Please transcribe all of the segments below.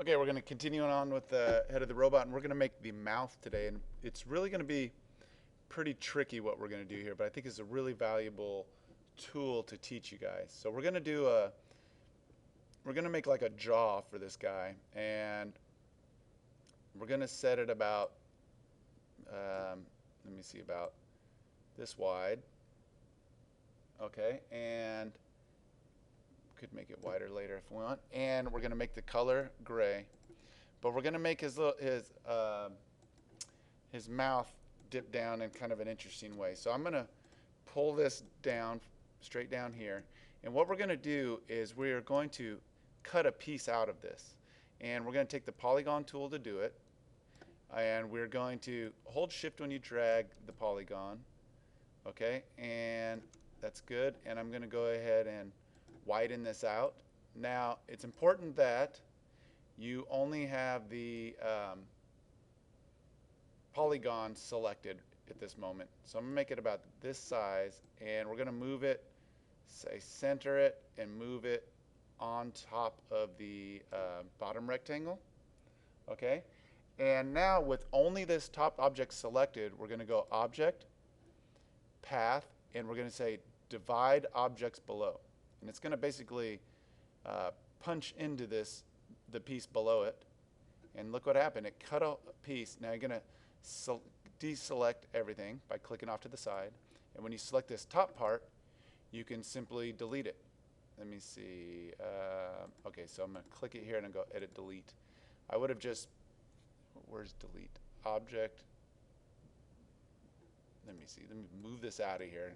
Okay, we're going to continue on with the head of the robot, and we're going to make the mouth today. And it's really going to be pretty tricky what we're going to do here, but I think it's a really valuable tool to teach you guys. So we're going to make like a jaw for this guy, and we're going to set it about, let me see, about this wide. Okay, and could make it wider later if we want. And we're going to make the color gray, but we're going to make his mouth dip down in kind of an interesting way. So I'm going to pull this down, straight down here, and what we're going to do is we're going to cut a piece out of this, and we're going to take the polygon tool to do it, and we're going to hold shift when you drag the polygon. Okay, and that's good, and I'm going to go ahead and widen this out. Now it's important that you only have the polygon selected at this moment. So I'm going to make it about this size, and we're going to move it, say center it, and move it on top of the bottom rectangle. Okay, and now with only this top object selected, we're going to go Object, Path, and we're going to say Divide Objects Below. And it's going to basically punch into the piece below it. And look what happened. It cut a piece. Now you're going to deselect everything by clicking off to the side. And when you select this top part, you can simply delete it. Let me see. Okay, so I'm going to click it here and I'll go Edit Delete. I would have just, where's Delete? Object. Let me see. Let me move this out of here.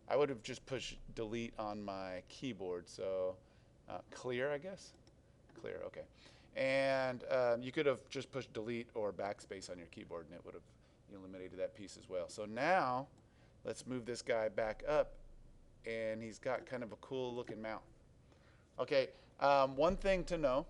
I would have just pushed delete on my keyboard, so clear, I guess? Clear, okay. And you could have just pushed delete or backspace on your keyboard, and it would have eliminated that piece as well. So now, let's move this guy back up, and he's got kind of a cool looking mouth. Okay, one thing to know,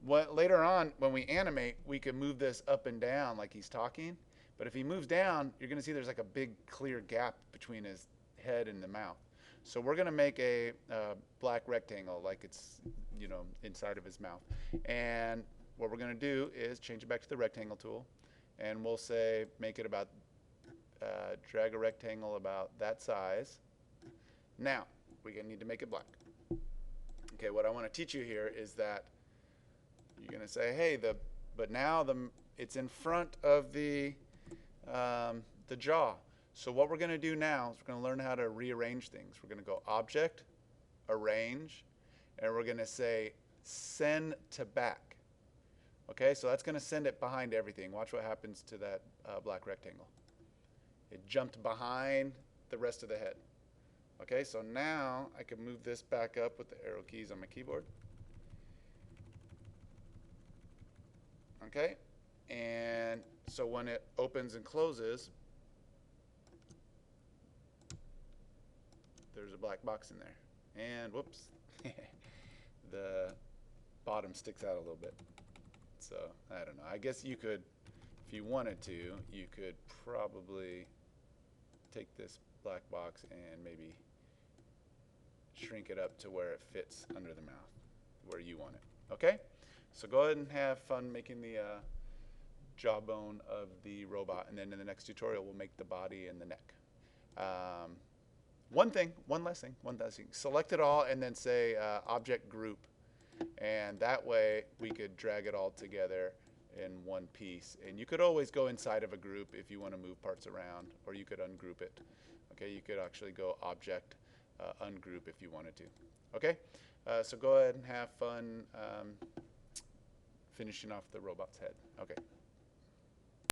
later on when we animate, we can move this up and down like he's talking, but if he moves down, you're going to see there's like a big clear gap between his head and the mouth. So we're going to make a black rectangle like it's, inside of his mouth. And what we're going to do is change it back to the rectangle tool, and we'll say make it about, drag a rectangle about that size. Now we're going to need to make it black. Okay, what I want to teach you here is that you're going to say, hey, but now it's in front of the jaw. So what we're going to do now is we're going to learn how to rearrange things. We're going to go Object, Arrange, and we're going to say Send to Back. Okay, so that's going to send it behind everything. Watch what happens to that black rectangle. It jumped behind the rest of the head. Okay, so now I can move this back up with the arrow keys on my keyboard. Okay, and so when it opens and closes, there's a black box in there. And whoops, the bottom sticks out a little bit. So I don't know. I guess you could, if you wanted to, you could probably take this black box and maybe shrink it up to where it fits under the mouth, where you want it. Okay? So go ahead and have fun making the jawbone of the robot, and then in the next tutorial we'll make the body and the neck. One last thing. Select it all and then say Object Group, and that way we could drag it all together in one piece. And you could always go inside of a group if you want to move parts around, or you could ungroup it. Okay, you could actually go Object, Ungroup if you wanted to. Okay, so go ahead and have fun finishing off the robot's head. Okay.